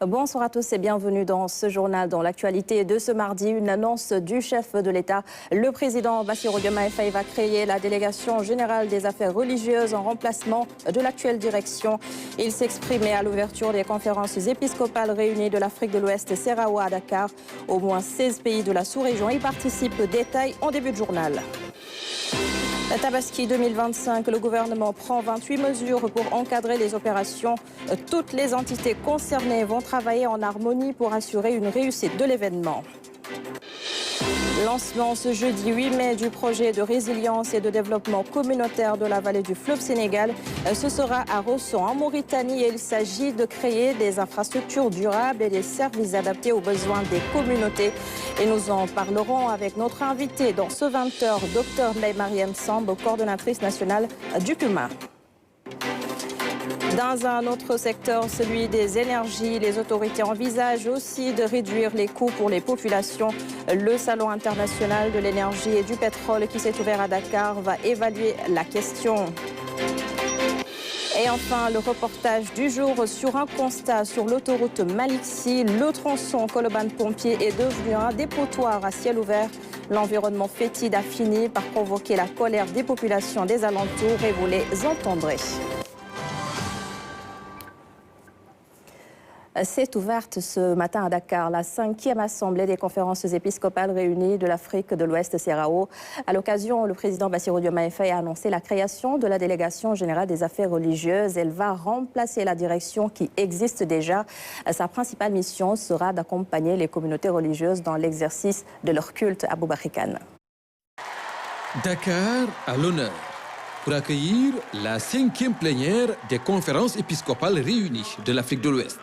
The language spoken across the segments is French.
Bonsoir à tous et bienvenue dans ce journal. Dans l'actualité de ce mardi, une annonce du chef de l'État. Le président Bassirou Diomaye Faye va créer la délégation générale des affaires religieuses en remplacement de l'actuelle direction. Il s'exprimait à l'ouverture des conférences épiscopales réunies de l'Afrique de l'Ouest CERAO à Dakar. Au moins 16 pays de la sous-région y participent. Détail en début de journal. Tabaski 2025, le gouvernement prend 28 mesures pour encadrer les opérations. Toutes les entités concernées vont travailler en harmonie pour assurer une réussite de l'événement. Lancement ce jeudi 8 mai du projet de résilience et de développement communautaire de la vallée du fleuve Sénégal. Ce sera à Rosso en Mauritanie et il s'agit de créer des infrastructures durables et des services adaptés aux besoins des communautés. Et nous en parlerons avec notre invité dans ce 20h, Dr Ndeye Marième Samb, coordonnatrice nationale du PUMA. Dans un autre secteur, celui des énergies, les autorités envisagent aussi de réduire les coûts pour les populations. Le Salon international de l'énergie et du pétrole qui s'est ouvert à Dakar va évaluer la question. Et enfin, le reportage du jour sur un constat sur l'autoroute Malixi. Le tronçon Colobane-Pompier est devenu un dépotoir à ciel ouvert. L'environnement fétide a fini par provoquer la colère des populations des alentours et vous les entendrez. S'est ouverte ce matin à Dakar la 5e assemblée des conférences épiscopales réunies de l'Afrique de l'Ouest CERAO. À l'occasion, le président Bassirou Diomaye Faye a annoncé la création de la délégation générale des affaires religieuses. Elle va remplacer la direction qui existe déjà. Sa principale mission sera d'accompagner les communautés religieuses dans l'exercice de leur culte à Boubakhikan. Dakar à l'honneur pour accueillir la 5e plénière des conférences épiscopales réunies de l'Afrique de l'Ouest.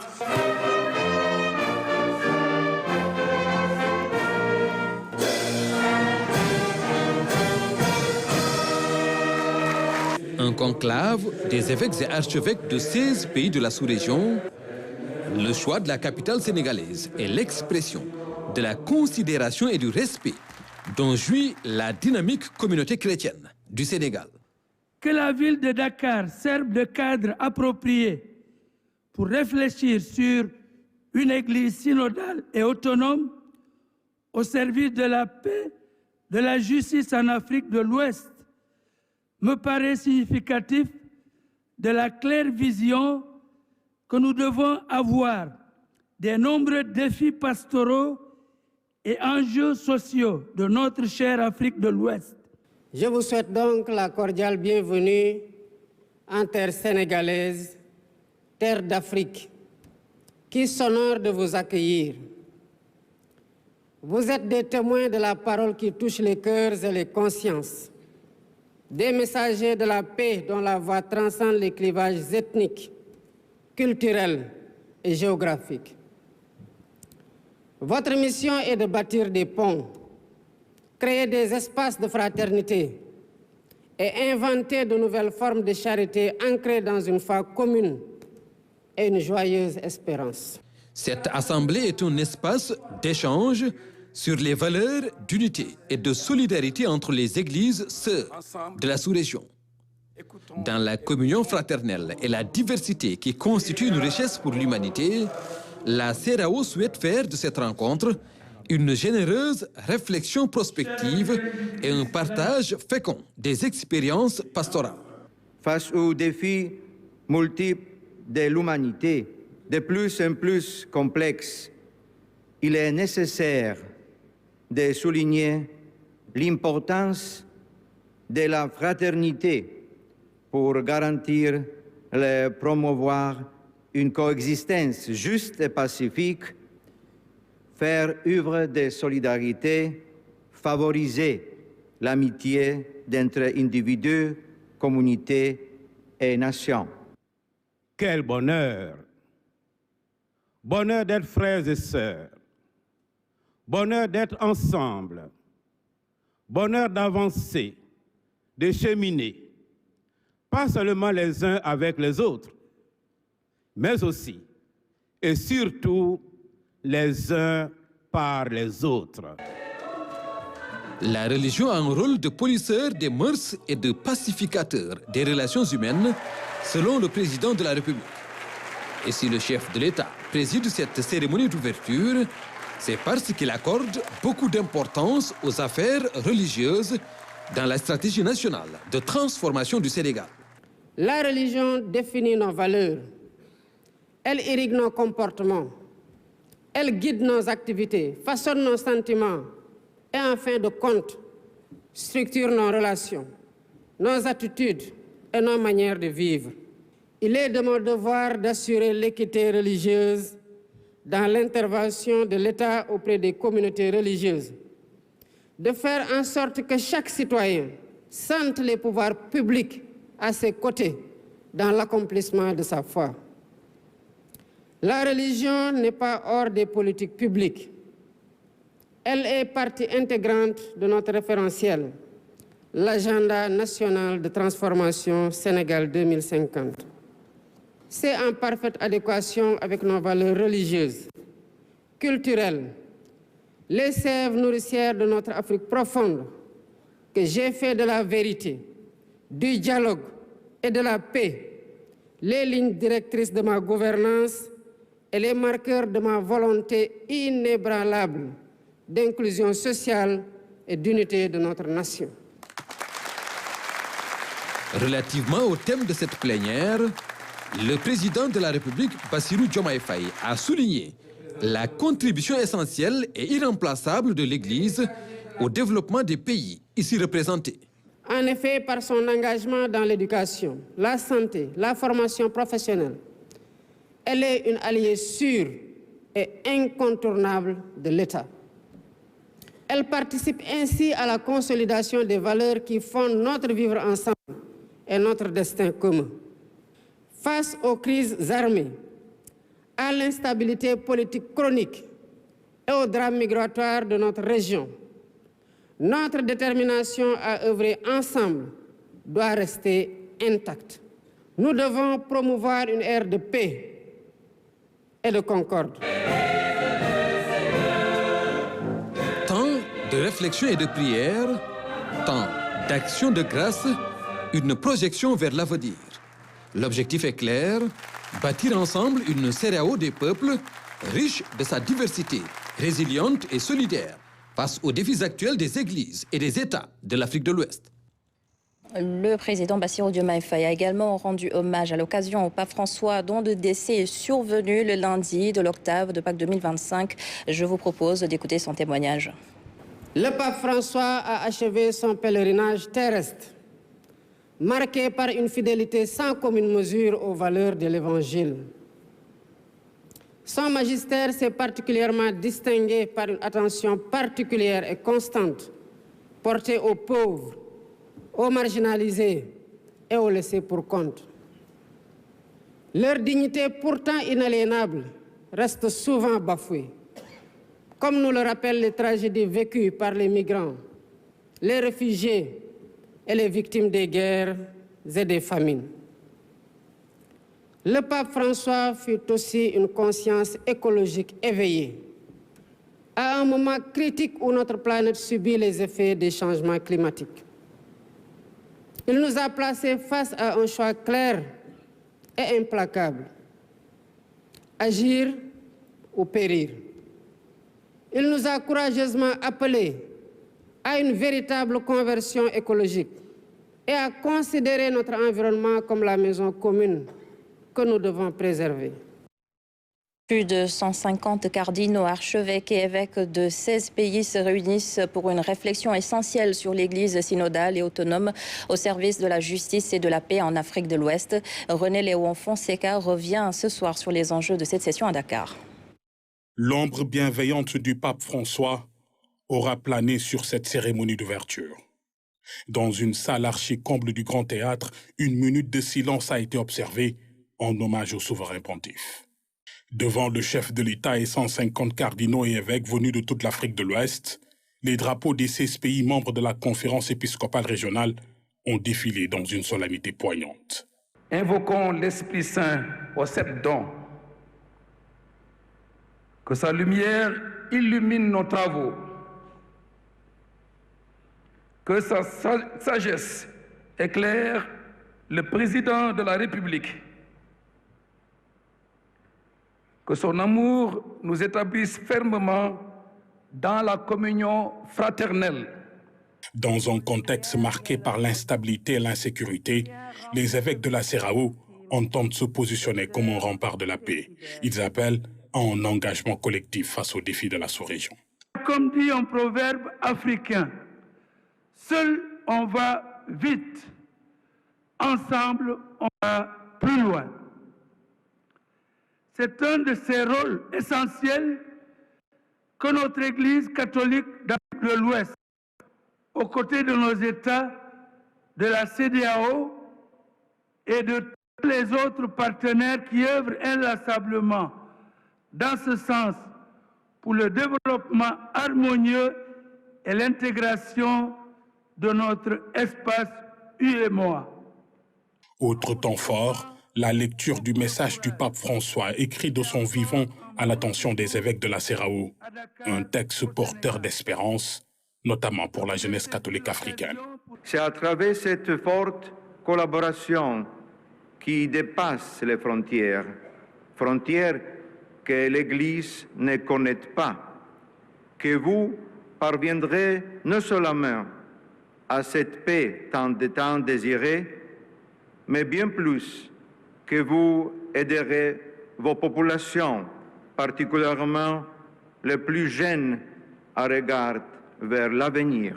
Un conclave des évêques et archevêques de 16 pays de la sous-région, le choix de la capitale sénégalaise est l'expression de la considération et du respect dont jouit la dynamique communauté chrétienne du Sénégal. Que la ville de Dakar serve de cadre approprié pour réfléchir sur une église synodale et autonome au service de la paix, de la justice en Afrique de l'Ouest me paraît significatif de la claire vision que nous devons avoir des nombreux défis pastoraux et enjeux sociaux de notre chère Afrique de l'Ouest. Je vous souhaite donc la cordiale bienvenue en terre sénégalaise, terre d'Afrique, qui s'honore de vous accueillir. Vous êtes des témoins de la parole qui touche les cœurs et les consciences, des messagers de la paix dont la voix transcende les clivages ethniques, culturels et géographiques. Votre mission est de bâtir des ponts, créer des espaces de fraternité et inventer de nouvelles formes de charité ancrées dans une foi commune et une joyeuse espérance. Cette assemblée est un espace d'échange sur les valeurs d'unité et de solidarité entre les églises sœurs de la sous-région. Dans la communion fraternelle et la diversité qui constitue une richesse pour l'humanité, la CERAO souhaite faire de cette rencontre une généreuse réflexion prospective et un partage fécond des expériences pastorales. Face aux défis multiples de l'humanité, de plus en plus complexes, il est nécessaire de souligner l'importance de la fraternité pour garantir et promouvoir une coexistence juste et pacifique, faire œuvre de solidarité, favoriser l'amitié entre individus, communautés et nations. Quel bonheur! Bonheur d'être frères et sœurs, bonheur d'être ensemble, bonheur d'avancer, de cheminer, pas seulement les uns avec les autres, mais aussi et surtout les uns par les autres. La religion a un rôle de polisseur des mœurs et de pacificateur des relations humaines, selon le président de la République. Et si le chef de l'État préside cette cérémonie d'ouverture, c'est parce qu'il accorde beaucoup d'importance aux affaires religieuses dans la stratégie nationale de transformation du Sénégal. La religion définit nos valeurs, elle irrigue nos comportements, elle guide nos activités, façonne nos sentiments et en fin de compte, structure nos relations, nos attitudes et nos manières de vivre. Il est de mon devoir d'assurer l'équité religieuse dans l'intervention de l'État auprès des communautés religieuses, de faire en sorte que chaque citoyen sente les pouvoirs publics à ses côtés dans l'accomplissement de sa foi. La religion n'est pas hors des politiques publiques. Elle est partie intégrante de notre référentiel, l'agenda national de transformation Sénégal 2050. C'est en parfaite adéquation avec nos valeurs religieuses, culturelles, les sèves nourricières de notre Afrique profonde, que j'ai fait de la vérité, du dialogue et de la paix les lignes directrices de ma gouvernance et les marqueurs de ma volonté inébranlable d'inclusion sociale et d'unité de notre nation. Relativement au thème de cette plénière, le président de la République, Bassirou Diomaye Faye, a souligné la contribution essentielle et irremplaçable de l'Église au développement des pays ici représentés. En effet, par son engagement dans l'éducation, la santé, la formation professionnelle, elle est une alliée sûre et incontournable de l'État. Elle participe ainsi à la consolidation des valeurs qui fondent notre vivre ensemble et notre destin commun. Face aux crises armées, à l'instabilité politique chronique et au drame migratoire de notre région, notre détermination à œuvrer ensemble doit rester intacte. Nous devons promouvoir une ère de paix et de concorde. Temps de réflexion et de prière, temps d'action de grâce, une projection vers l'avenir. L'objectif est clair, bâtir ensemble une CEDEAO des peuples riche de sa diversité, résiliente et solidaire face aux défis actuels des églises et des États de l'Afrique de l'Ouest. Le président Bassirou Diomaye Faye a également rendu hommage à l'occasion au pape François, dont le décès est survenu le lundi de l'octave de Pâques 2025. Je vous propose d'écouter son témoignage. Le pape François a achevé son pèlerinage terrestre, marqué par une fidélité sans commune mesure aux valeurs de l'Évangile. Son magistère s'est particulièrement distingué par une attention particulière et constante portée aux pauvres, aux marginalisés et aux laissés pour compte. Leur dignité pourtant inaliénable reste souvent bafouée, comme nous le rappellent les tragédies vécues par les migrants, les réfugiés et les victimes des guerres et des famines. Le pape François fut aussi une conscience écologique éveillée, à un moment critique où notre planète subit les effets des changements climatiques. Il nous a placés face à un choix clair et implacable: agir ou périr. Il nous a courageusement appelés à une véritable conversion écologique et à considérer notre environnement comme la maison commune que nous devons préserver. Plus de 150 cardinaux, archevêques et évêques de 16 pays se réunissent pour une réflexion essentielle sur l'Église synodale et autonome au service de la justice et de la paix en Afrique de l'Ouest. René Léon Fonseca revient ce soir sur les enjeux de cette session à Dakar. L'ombre bienveillante du pape François aura plané sur cette cérémonie d'ouverture. Dans une salle archi-comble du Grand Théâtre, une minute de silence a été observée en hommage au souverain pontife. Devant le chef de l'État et 150 cardinaux et évêques venus de toute l'Afrique de l'Ouest, les drapeaux des 16 pays membres de la conférence épiscopale régionale ont défilé dans une solennité poignante. Invoquons l'Esprit Saint aux 7 dons. Que sa lumière illumine nos travaux. Que sa sagesse éclaire le président de la République. Que son amour nous établisse fermement dans la communion fraternelle. Dans un contexte marqué par l'instabilité et l'insécurité, les évêques de la CEDEAO entendent se positionner comme un rempart de la paix. Ils appellent à un engagement collectif face aux défis de la sous-région. Comme dit un proverbe africain, seul on va vite, ensemble on va plus loin. C'est un de ces rôles essentiels que notre Église catholique d'Afrique de l'Ouest, aux côtés de nos États, de la CEDEAO et de tous les autres partenaires qui œuvrent inlassablement dans ce sens pour le développement harmonieux et l'intégration de notre espace UEMOA. Autre temps fort, la lecture du message du pape François écrit de son vivant à l'attention des évêques de la CEDEAO, un texte porteur d'espérance, notamment pour la jeunesse catholique africaine. C'est à travers cette forte collaboration qui dépasse les frontières, frontières que l'Église ne connaît pas, que vous parviendrez non seulement à cette paix tant désirée, mais bien plus, que vous aiderez vos populations, particulièrement les plus jeunes, à regarder vers l'avenir.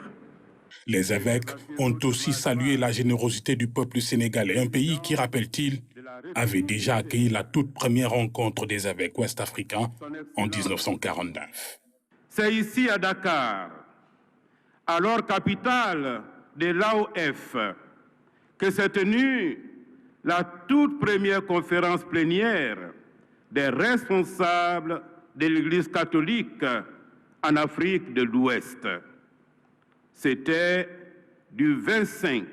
Les évêques ont aussi salué la générosité du peuple sénégalais, un pays qui, rappelle-t-il, avait déjà accueilli la toute première rencontre des évêques ouest-africains en 1949. C'est ici à Dakar, alors capitale de l'AOF, que s'est tenue la toute première conférence plénière des responsables de l'Église catholique en Afrique de l'Ouest. C'était du 25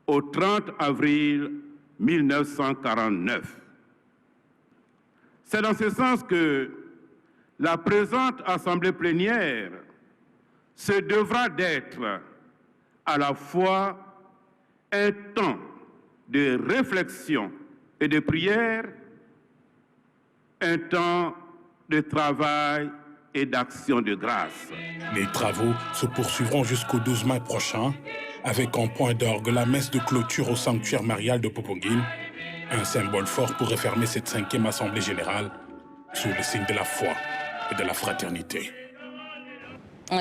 au 30 avril 1949. C'est dans ce sens que la présente assemblée plénière se devra d'être à la fois un temps de réflexion et de prière, un temps de travail et d'action de grâce. Les travaux se poursuivront jusqu'au 12 mai prochain, avec en point d'orgue la messe de clôture au sanctuaire marial de Popenguine, un symbole fort pour refermer cette 5e Assemblée générale sous le signe de la foi et de la fraternité.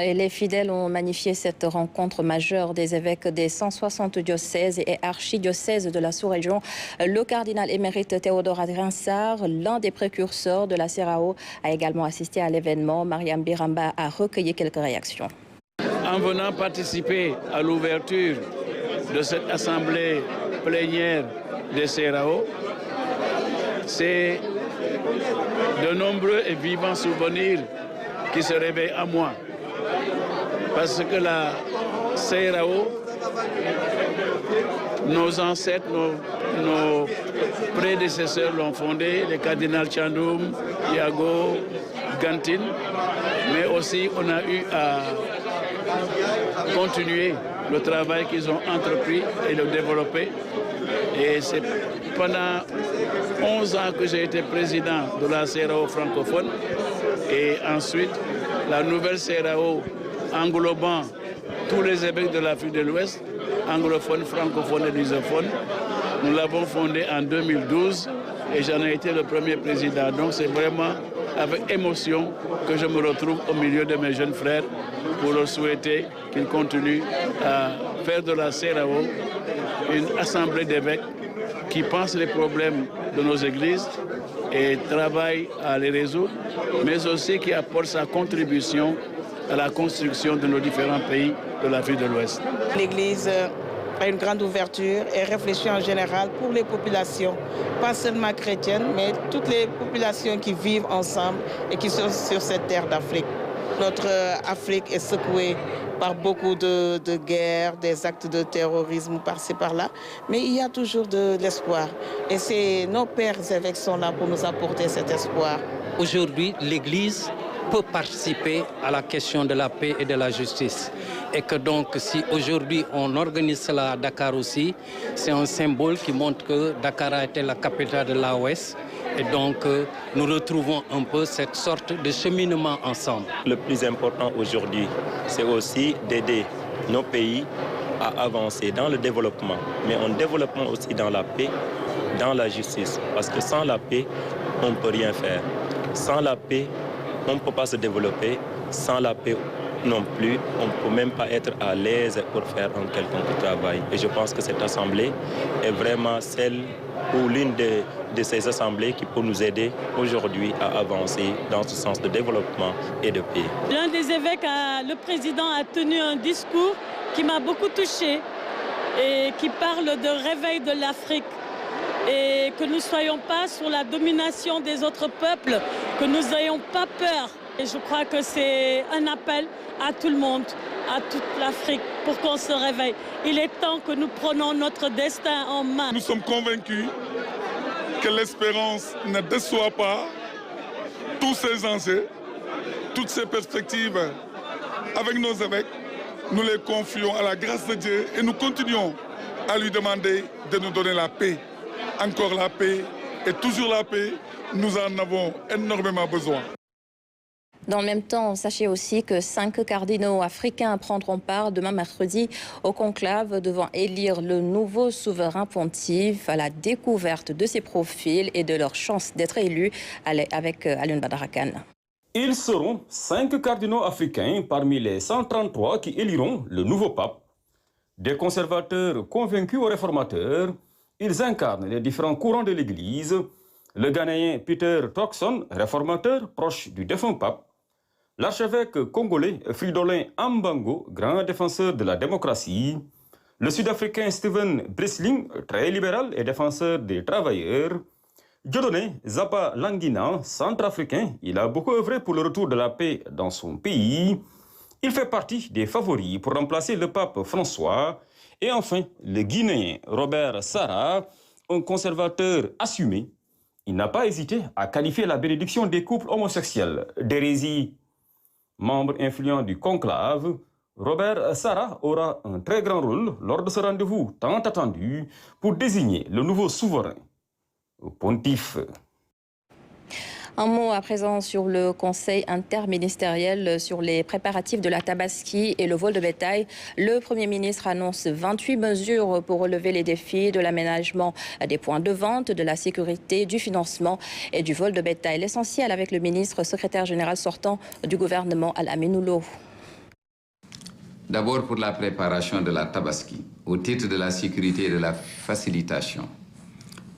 Et les fidèles ont magnifié cette rencontre majeure des évêques des 160 diocèses et archidiocèses de la sous-région. Le cardinal émérite Théodore Adrien Sarr, l'un des précurseurs de la CEDEAO, a également assisté à l'événement. Mariam Biramba a recueilli quelques réactions. En venant participer à l'ouverture de cette assemblée plénière des CEDEAO, c'est de nombreux et vivants souvenirs qui se réveillent à moi. Parce que la CEDEAO, nos ancêtres, nos prédécesseurs l'ont fondée, les cardinals Chandoum, Yago, Gantin, mais aussi on a eu à continuer le travail qu'ils ont entrepris et le développer. Et c'est pendant 11 ans que j'ai été président de la CEDEAO francophone et ensuite la nouvelle CEDEAO englobant tous les évêques de l'Afrique de l'Ouest, anglophones, francophones et lusophones. Nous l'avons fondée en 2012 et j'en ai été le premier président. Donc c'est vraiment avec émotion que je me retrouve au milieu de mes jeunes frères pour leur souhaiter qu'ils continuent à faire de la CEDEAO une assemblée d'évêques qui pensent les problèmes de nos églises et travaillent à les résoudre, mais aussi qui apporte sa contribution à la construction de nos différents pays de l'Afrique de l'Ouest. L'Église a une grande ouverture et réfléchit en général pour les populations, pas seulement chrétiennes, mais toutes les populations qui vivent ensemble et qui sont sur cette terre d'Afrique. Notre Afrique est secouée par beaucoup de guerres, des actes de terrorisme par-ci par-là, mais il y a toujours de l'espoir. Et nos pères évêques sont là pour nous apporter cet espoir. Aujourd'hui, l'Église peut participer à la question de la paix et de la justice. Et que donc, si aujourd'hui on organise cela à Dakar aussi, c'est un symbole qui montre que Dakar a été la capitale de l'AOS. Et donc, nous retrouvons un peu cette sorte de cheminement ensemble. Le plus important aujourd'hui, c'est aussi d'aider nos pays à avancer dans le développement, mais en développement aussi dans la paix, dans la justice. Parce que sans la paix, on ne peut rien faire. Sans la paix, on ne peut pas se développer. Sans la paix non plus, on ne peut même pas être à l'aise pour faire un quelconque travail. Et je pense que cette assemblée est vraiment celle ou l'une de ces assemblées qui peut nous aider aujourd'hui à avancer dans ce sens de développement et de paix. L'un des évêques, le président, a tenu un discours qui m'a beaucoup touchée et qui parle de réveil de l'Afrique et que nous ne soyons pas sous la domination des autres peuples, que nous n'ayons pas peur. Et je crois que c'est un appel à tout le monde, à toute l'Afrique, pour qu'on se réveille. Il est temps que nous prenions notre destin en main. Nous sommes convaincus que l'espérance ne déçoit pas. Tous ces enjeux, toutes ces perspectives, avec nos évêques, nous les confions à la grâce de Dieu et nous continuons à lui demander de nous donner la paix. Encore la paix et toujours la paix, nous en avons énormément besoin. Dans le même temps, sachez aussi que 5 cardinaux africains prendront part demain mercredi au conclave devant élire le nouveau souverain pontife. À la découverte de ces profils et de leurs chances d'être élus avec Alioune Badara Kane. Ils seront 5 cardinaux africains parmi les 133 qui éliront le nouveau pape. Des conservateurs convaincus aux réformateurs, ils incarnent les différents courants de l'Église. Le Ghanéen Peter Turkson, réformateur proche du défunt pape. L'archevêque congolais Fridolin Ambango, grand défenseur de la démocratie. Le Sud-Africain Stephen Brisling, très libéral et défenseur des travailleurs. Dieudonné Zapa Languina, centrafricain, il a beaucoup œuvré pour le retour de la paix dans son pays. Il fait partie des favoris pour remplacer le pape François. Et enfin, le Guinéen Robert Sarah, un conservateur assumé. Il n'a pas hésité à qualifier la bénédiction des couples homosexuels d'hérésie. Membre influent du conclave, Robert Sarah aura un très grand rôle lors de ce rendez-vous tant attendu pour désigner le nouveau souverain pontife. Un mot à présent sur le conseil interministériel sur les préparatifs de la Tabaski et le vol de bétail. Le Premier ministre annonce 28 mesures pour relever les défis de l'aménagement des points de vente, de la sécurité, du financement et du vol de bétail. L'essentiel avec le ministre secrétaire général sortant du gouvernement, Al-Aminou Lo. D'abord pour la préparation de la Tabaski, au titre de la sécurité et de la facilitation.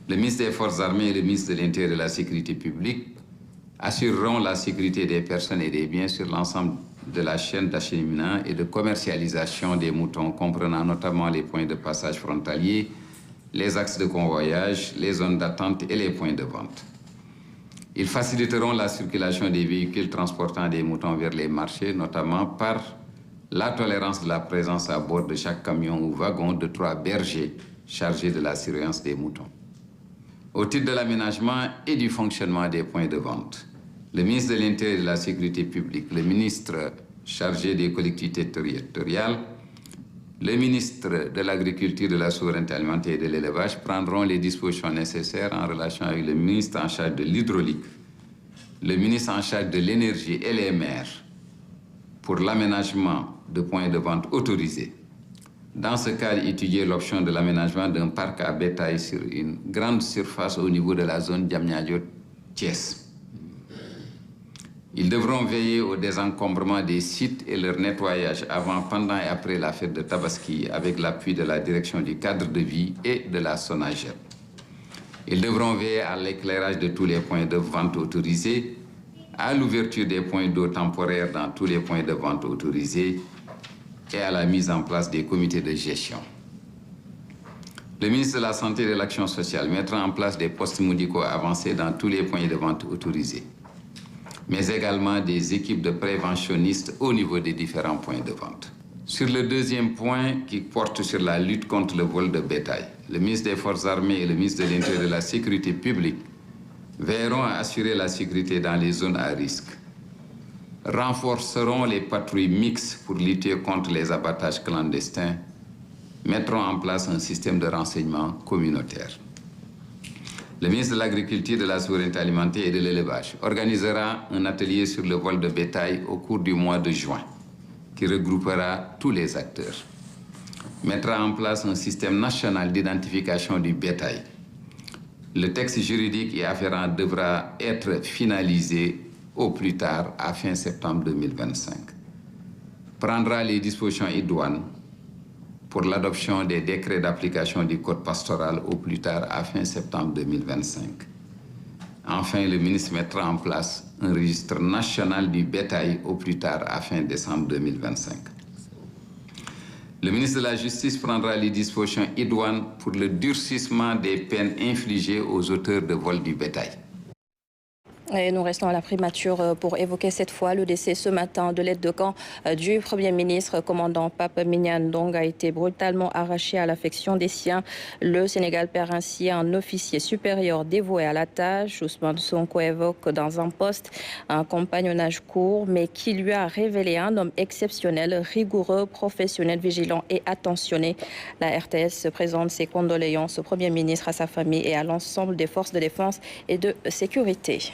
Le ministre des Forces armées et le ministre de l'Intérieur et de la Sécurité publique assureront la sécurité des personnes et des biens sur l'ensemble de la chaîne d'acheminement et de commercialisation des moutons, comprenant notamment les points de passage frontaliers, les axes de convoyage, les zones d'attente et les points de vente. Ils faciliteront la circulation des véhicules transportant des moutons vers les marchés, notamment par la tolérance de la présence à bord de chaque camion ou wagon de 3 bergers chargés de la surveillance des moutons. Au titre de l'aménagement et du fonctionnement des points de vente, le ministre de l'Intérieur et de la Sécurité publique, le ministre chargé des collectivités territoriales, le ministre de l'Agriculture, de la Souveraineté alimentaire et de l'Élevage prendront les dispositions nécessaires en relation avec le ministre en charge de l'hydraulique, le ministre en charge de l'énergie et les maires pour l'aménagement de points de vente autorisés. Dans ce cadre, étudier l'option de l'aménagement d'un parc à bétail sur une grande surface au niveau de la zone Diamniadio-Thiès. Ils devront veiller au désencombrement des sites et leur nettoyage avant, pendant et après la fête de Tabaski avec l'appui de la direction du cadre de vie et de la SONAGED. Ils devront veiller à l'éclairage de tous les points de vente autorisés, à l'ouverture des points d'eau temporaires dans tous les points de vente autorisés et à la mise en place des comités de gestion. Le ministre de la Santé et de l'Action sociale mettra en place des postes médicaux avancés dans tous les points de vente autorisés, mais également des équipes de préventionnistes au niveau des différents points de vente. Sur le deuxième point qui porte sur la lutte contre le vol de bétail, le ministre des Forces armées et le ministre de l'Intérieur et de la Sécurité publique veilleront à assurer la sécurité dans les zones à risque. renforceront les patrouilles mixtes pour lutter contre les abattages clandestins, mettront en place un système de renseignement communautaire. Le ministre de l'Agriculture, de la Souveraineté alimentaire et de l'Élevage organisera un atelier sur le vol de bétail au cours du mois de juin, qui regroupera tous les acteurs. Mettra en place un système national d'identification du bétail. Le texte juridique et afférent devra être finalisé au plus tard à fin septembre 2025. Prendra les dispositions idoines pour l'adoption des décrets d'application du code pastoral au plus tard à fin septembre 2025. Enfin, le ministre mettra en place un registre national du bétail au plus tard à fin décembre 2025. Le ministre de la Justice prendra les dispositions idoines pour le durcissement des peines infligées aux auteurs de vol du bétail. Et nous restons à la primature pour évoquer cette fois le décès ce matin de l'aide de camp du Premier ministre, commandant Pape Mignane Ndong, a été brutalement arraché à l'affection des siens. Le Sénégal perd ainsi un officier supérieur dévoué à la tâche. Ousmane Sonko évoque dans un poste un compagnonnage court, mais qui lui a révélé un homme exceptionnel, rigoureux, professionnel, vigilant et attentionné. La RTS présente ses condoléances au Premier ministre, à sa famille et à l'ensemble des forces de défense et de sécurité.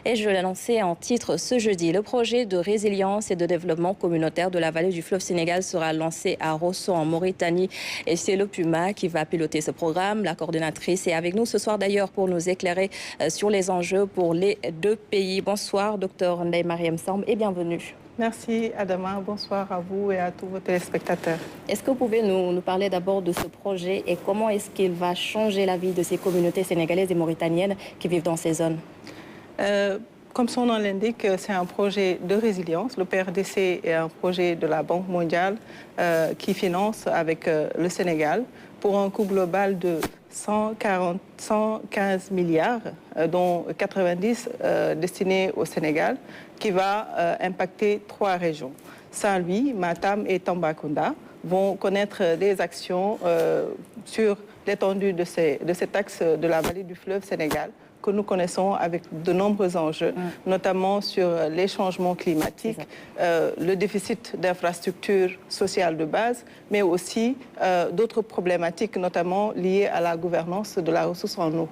Et je l'ai annoncé en titre ce jeudi, le projet de résilience et de développement communautaire de la vallée du fleuve Sénégal sera lancé à Rosso en Mauritanie. Et c'est le PUMA qui va piloter ce programme. La coordonnatrice est avec nous ce soir d'ailleurs pour nous éclairer sur les enjeux pour les deux pays. Bonsoir, Dr Ndeye Mariam Samb et bienvenue. Merci Adama, bonsoir à vous et à tous vos téléspectateurs. Est-ce que vous pouvez nous parler d'abord de ce projet et comment est-ce qu'il va changer la vie de ces communautés sénégalaises et mauritaniennes qui vivent dans ces zones? Comme son nom l'indique, c'est un projet de résilience. Le PRDC est un projet de la Banque mondiale qui finance avec le Sénégal pour un coût global de 115 milliards, dont 90 destinés au Sénégal, qui va impacter 3 régions. Saint-Louis, Matam et Tambacounda vont connaître des actions sur l'étendue de cet axe de la vallée du fleuve Sénégal, que nous connaissons avec de nombreux enjeux, notamment sur les changements climatiques, le déficit d'infrastructures sociales de base, mais aussi d'autres problématiques, notamment liées à la gouvernance de la ressource en eau.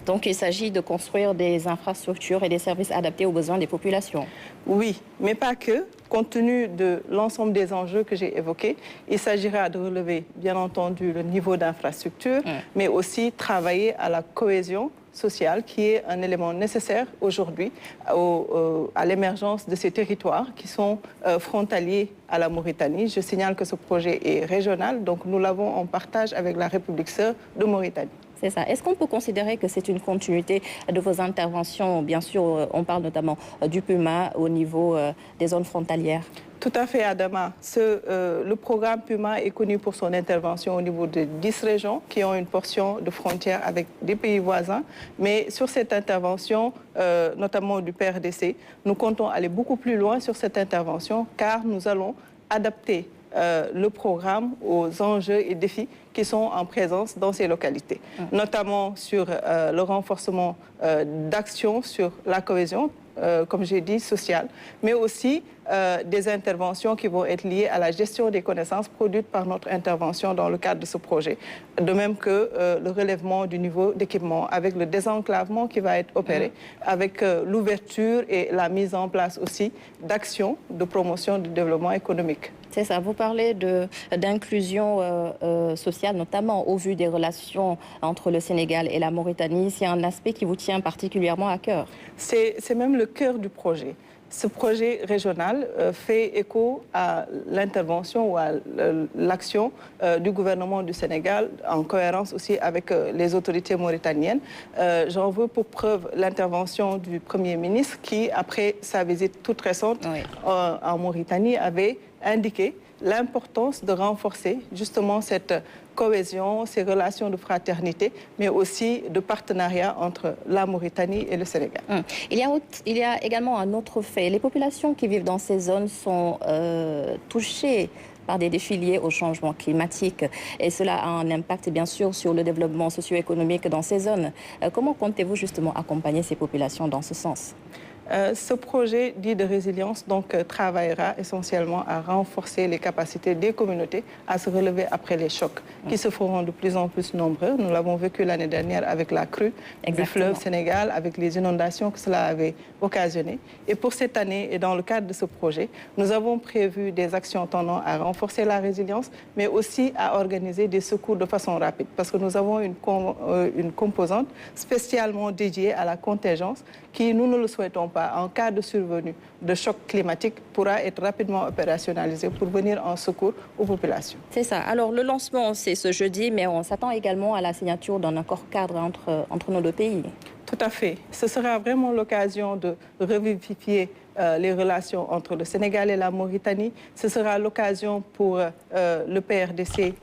Donc il s'agit de construire des infrastructures et des services adaptés aux besoins des populations. Oui, mais pas que. Compte tenu de l'ensemble des enjeux que j'ai évoqués, il s'agira de relever, bien entendu, le niveau d'infrastructure, mais aussi travailler à la cohésion sociale, qui est un élément nécessaire aujourd'hui à l'émergence de ces territoires qui sont frontaliers à la Mauritanie. Je signale que ce projet est régional, donc nous l'avons en partage avec la République sœur de Mauritanie. C'est ça. Est-ce qu'on peut considérer que c'est une continuité de vos interventions? Bien sûr, on parle notamment du PUMA au niveau des zones frontalières. Tout à fait, Adama. Le programme PUMA est connu pour son intervention au niveau de 10 régions qui ont une portion de frontière avec des pays voisins. Mais sur cette intervention, notamment du PRDC, nous comptons aller beaucoup plus loin sur cette intervention car nous allons adapter le programme aux enjeux et défis qui sont en présence dans ces localités, notamment sur le renforcement d'actions sur la cohésion, comme j'ai dit, sociale, mais aussi des interventions qui vont être liées à la gestion des connaissances produites par notre intervention dans le cadre de ce projet. De même que le relèvement du niveau d'équipement, avec le désenclavement qui va être opéré, avec l'ouverture et la mise en place aussi d'actions de promotion du développement économique. C'est ça, vous parlez d'inclusion sociale, notamment au vu des relations entre le Sénégal et la Mauritanie. C'est un aspect qui vous tient particulièrement à cœur. C'est même le cœur du projet. Ce projet régional fait écho à l'intervention ou à l'action du gouvernement du Sénégal, en cohérence aussi avec les autorités mauritaniennes. J'en veux pour preuve l'intervention du Premier ministre qui, après sa visite toute récente en Mauritanie, avait indiqué l'importance de renforcer justement cette cohésion, ces relations de fraternité, mais aussi de partenariat entre la Mauritanie et le Sénégal. Il y a également un autre fait. Les populations qui vivent dans ces zones sont touchées par des défis liés au changement climatique. Et cela a un impact, bien sûr, sur le développement socio-économique dans ces zones. Comment comptez-vous justement accompagner ces populations dans ce sens ? Ce projet dit de résilience travaillera essentiellement à renforcer les capacités des communautés à se relever après les chocs qui se feront de plus en plus nombreux. Nous l'avons vécu l'année dernière avec la crue du fleuve Sénégal, avec les inondations que cela avait occasionné. Et pour cette année, et dans le cadre de ce projet, nous avons prévu des actions tendant à renforcer la résilience, mais aussi à organiser des secours de façon rapide, parce que nous avons une composante spécialement dédiée à la contingence qui, nous ne le souhaitons pas, en cas de survenue de choc climatique, pourra être rapidement opérationnalisée pour venir en secours aux populations. C'est ça. Alors, le lancement, c'est ce jeudi, mais on s'attend également à la signature d'un accord cadre entre nos deux pays. Tout à fait. Ce sera vraiment l'occasion de revivifier les relations entre le Sénégal et la Mauritanie. Ce sera l'occasion pour le PRDC,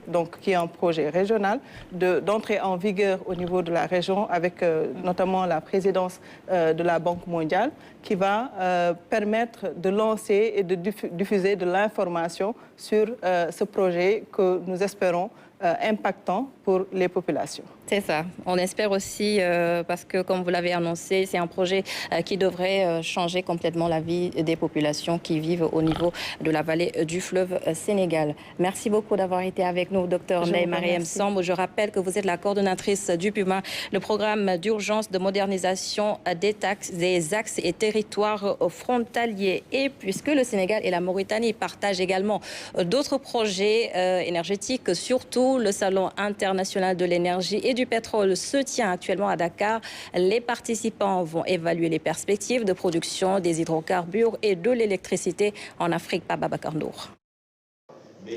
qui est un projet régional, d'entrer en vigueur au niveau de la région avec notamment la présidence de la Banque mondiale qui va permettre de lancer et de diffuser de l'information sur ce projet que nous espérons impactant pour les populations. C'est ça. On espère aussi, parce que comme vous l'avez annoncé, c'est un projet qui devrait changer complètement la vie des populations qui vivent au niveau de la vallée du fleuve Sénégal. Merci beaucoup d'avoir été avec nous, Dr Ndeye Marième Samb. Je rappelle que vous êtes la coordonnatrice du PUMA, le programme d'urgence de modernisation des axes et territoires frontaliers. Et puisque le Sénégal et la Mauritanie partagent également d'autres projets énergétiques, surtout le Salon international de l'énergie et du pétrole se tient actuellement à Dakar. Les participants vont évaluer les perspectives de production des hydrocarbures et de l'électricité en Afrique. Babacar Ndour.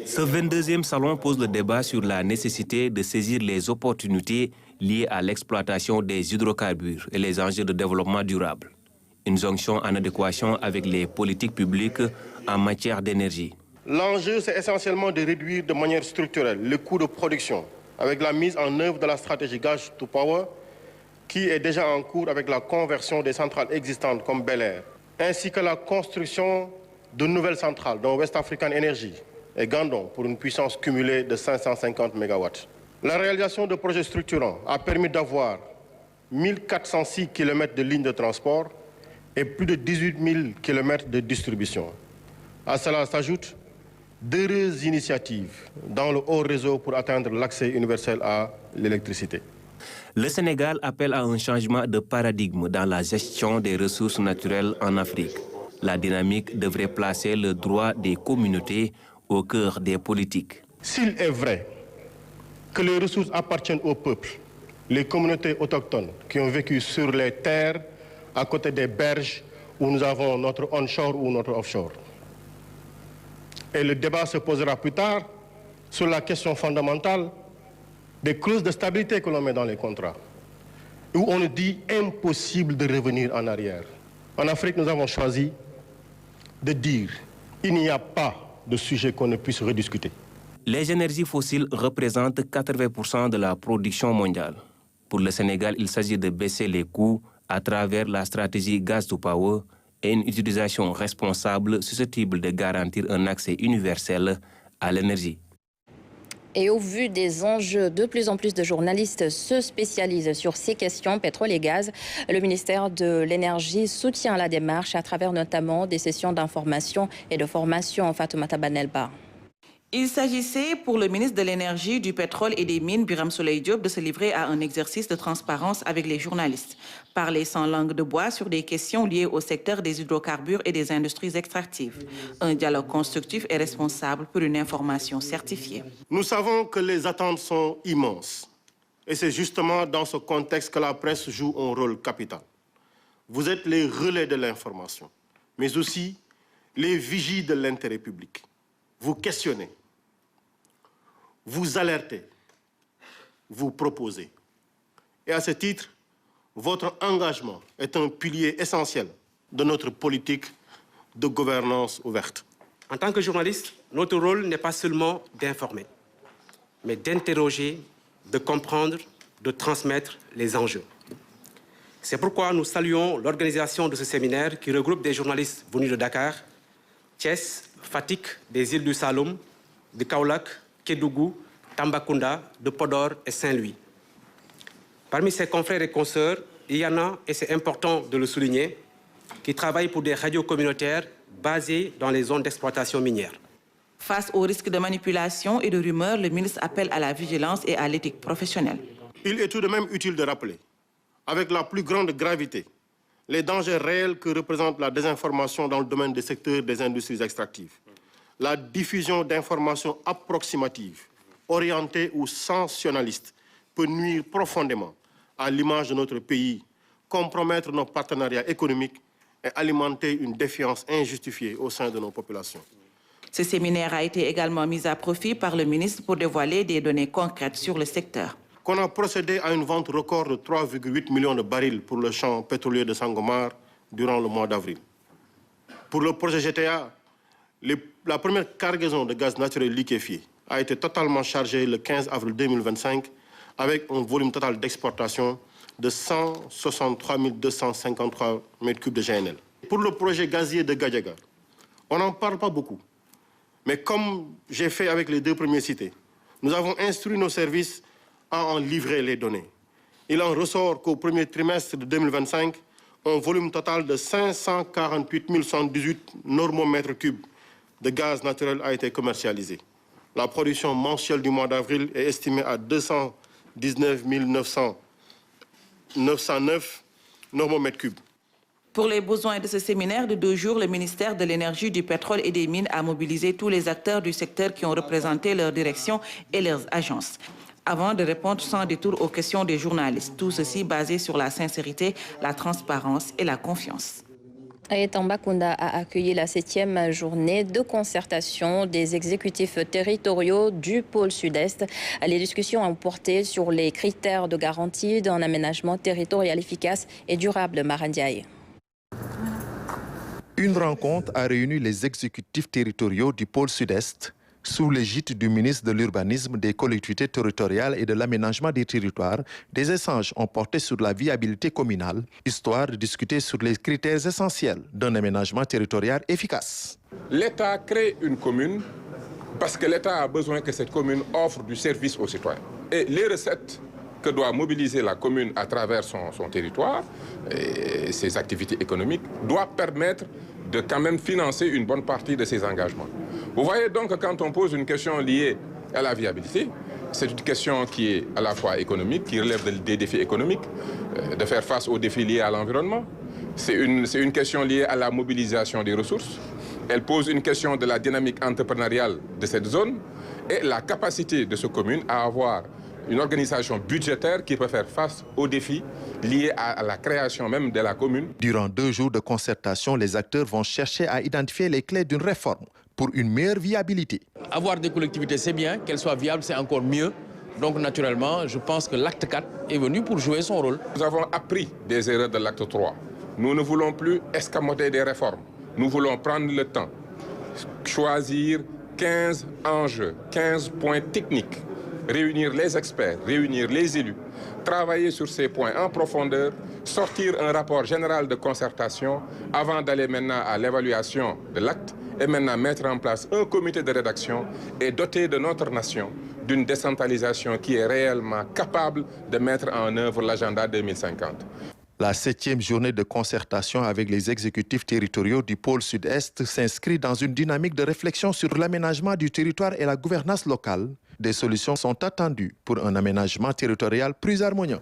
Ce 22e salon pose le débat sur la nécessité de saisir les opportunités liées à l'exploitation des hydrocarbures et les enjeux de développement durable. Une jonction en adéquation avec les politiques publiques en matière d'énergie. L'enjeu, c'est essentiellement de réduire de manière structurelle le coût de production avec la mise en œuvre de la stratégie Gas to Power qui est déjà en cours avec la conversion des centrales existantes comme Bel Air, ainsi que la construction de nouvelles centrales dont West African Energy et Gandon pour une puissance cumulée de 550 MW. La réalisation de projets structurants a permis d'avoir 1406 km de lignes de transport et plus de 18 000 km de distribution. À cela s'ajoutent d'heureuses initiatives dans le haut réseau pour atteindre l'accès universel à l'électricité. Le Sénégal appelle à un changement de paradigme dans la gestion des ressources naturelles en Afrique. La dynamique devrait placer le droit des communautés au cœur des politiques. S'il est vrai que les ressources appartiennent au peuple, les communautés autochtones qui ont vécu sur les terres à côté des berges où nous avons notre onshore ou notre offshore. Et le débat se posera plus tard sur la question fondamentale des clauses de stabilité que l'on met dans les contrats, où on dit impossible de revenir en arrière. En Afrique, nous avons choisi de dire qu'il n'y a pas de sujet qu'on ne puisse rediscuter. Les énergies fossiles représentent 80% de la production mondiale. Pour le Sénégal, il s'agit de baisser les coûts à travers la stratégie Gas to Power et une utilisation responsable susceptible de garantir un accès universel à l'énergie. Et au vu des enjeux, de plus en plus de journalistes se spécialisent sur ces questions, pétrole et gaz. Le ministère de l'Énergie soutient la démarche à travers notamment des sessions d'information et de formation. Fatoumata Banelba. Il s'agissait pour le ministre de l'Énergie, du Pétrole et des Mines, Birame Souleye Diop, de se livrer à un exercice de transparence avec les journalistes. Parler sans langue de bois sur des questions liées au secteur des hydrocarbures et des industries extractives. Un dialogue constructif et responsable pour une information certifiée. Nous savons que les attentes sont immenses. Et c'est justement dans ce contexte que la presse joue un rôle capital. Vous êtes les relais de l'information, mais aussi les vigies de l'intérêt public. Vous questionnez. Vous alertez, vous proposez. Et à ce titre, votre engagement est un pilier essentiel de notre politique de gouvernance ouverte. En tant que journaliste, notre rôle n'est pas seulement d'informer, mais d'interroger, de comprendre, de transmettre les enjeux. C'est pourquoi nous saluons l'organisation de ce séminaire qui regroupe des journalistes venus de Dakar, Thiès, Fatick, des îles du Saloum, de Kaolack, Kédougou, Tambacounda, de Podor et Saint-Louis. Parmi ses confrères et consoeurs, il y en a, et c'est important de le souligner, qui travaillent pour des radios communautaires basées dans les zones d'exploitation minière. Face aux risques de manipulation et de rumeurs, le ministre appelle à la vigilance et à l'éthique professionnelle. Il est tout de même utile de rappeler, avec la plus grande gravité, les dangers réels que représente la désinformation dans le domaine des secteurs des industries extractives. La diffusion d'informations approximatives, orientées ou sensationnalistes peut nuire profondément à l'image de notre pays, compromettre nos partenariats économiques et alimenter une défiance injustifiée au sein de nos populations. Ce séminaire a été également mis à profit par le ministre pour dévoiler des données concrètes sur le secteur. Qu'on a procédé à une vente record de 3,8 millions de barils pour le champ pétrolier de Sangomar durant le mois d'avril. Pour le projet GTA, la première cargaison de gaz naturel liquéfié a été totalement chargée le 15 avril 2025 avec un volume total d'exportation de 163 253 m3 de GNL. Pour le projet gazier de Gadiaga, on n'en parle pas beaucoup. Mais comme j'ai fait avec les deux premiers cités, nous avons instruit nos services à en livrer les données. Il en ressort qu'au premier trimestre de 2025, un volume total de 548 118 normomètres cubes de gaz naturel a été commercialisé. La production mensuelle du mois d'avril est estimée à 219 909 normomètres cubes. Pour les besoins de ce séminaire de 2 jours, le ministère de l'Énergie, du Pétrole et des Mines a mobilisé tous les acteurs du secteur qui ont représenté leur direction et leurs agences, avant de répondre sans détour aux questions des journalistes. Tout ceci basé sur la sincérité, la transparence et la confiance. Tambacounda a accueilli la 7e journée de concertation des exécutifs territoriaux du pôle sud-est. Les discussions ont porté sur les critères de garantie d'un aménagement territorial efficace et durable. Marandiaï. Une rencontre a réuni les exécutifs territoriaux du pôle sud-est sous l'égide du ministre de l'Urbanisme, des collectivités territoriales et de l'aménagement des territoires. Des échanges ont porté sur la viabilité communale, histoire de discuter sur les critères essentiels d'un aménagement territorial efficace. L'État crée une commune parce que l'État a besoin que cette commune offre du service aux citoyens. Et les recettes que doit mobiliser la commune à travers son territoire et ses activités économiques doivent permettre de quand même financer une bonne partie de ses engagements. Vous voyez donc que quand on pose une question liée à la viabilité, c'est une question qui est à la fois économique, qui relève des défis économiques, de faire face aux défis liés à l'environnement. C'est une question liée à la mobilisation des ressources. Elle pose une question de la dynamique entrepreneuriale de cette zone et la capacité de cette commune à avoir une organisation budgétaire qui peut faire face aux défis liés à la création même de la commune. Durant 2 jours de concertation, les acteurs vont chercher à identifier les clés d'une réforme pour une meilleure viabilité. Avoir des collectivités, c'est bien. Qu'elles soient viables, c'est encore mieux. Donc, naturellement, je pense que l'acte 4 est venu pour jouer son rôle. Nous avons appris des erreurs de l'acte 3. Nous ne voulons plus escamoter des réformes. Nous voulons prendre le temps, choisir 15 enjeux, 15 points techniques, réunir les experts, réunir les élus, travailler sur ces points en profondeur, sortir un rapport général de concertation avant d'aller maintenant à l'évaluation de l'acte et maintenant mettre en place un comité de rédaction et doter de notre nation d'une décentralisation qui est réellement capable de mettre en œuvre l'agenda 2050. La 7e journée de concertation avec les exécutifs territoriaux du pôle sud-est s'inscrit dans une dynamique de réflexion sur l'aménagement du territoire et la gouvernance locale. Des solutions sont attendues pour un aménagement territorial plus harmonieux.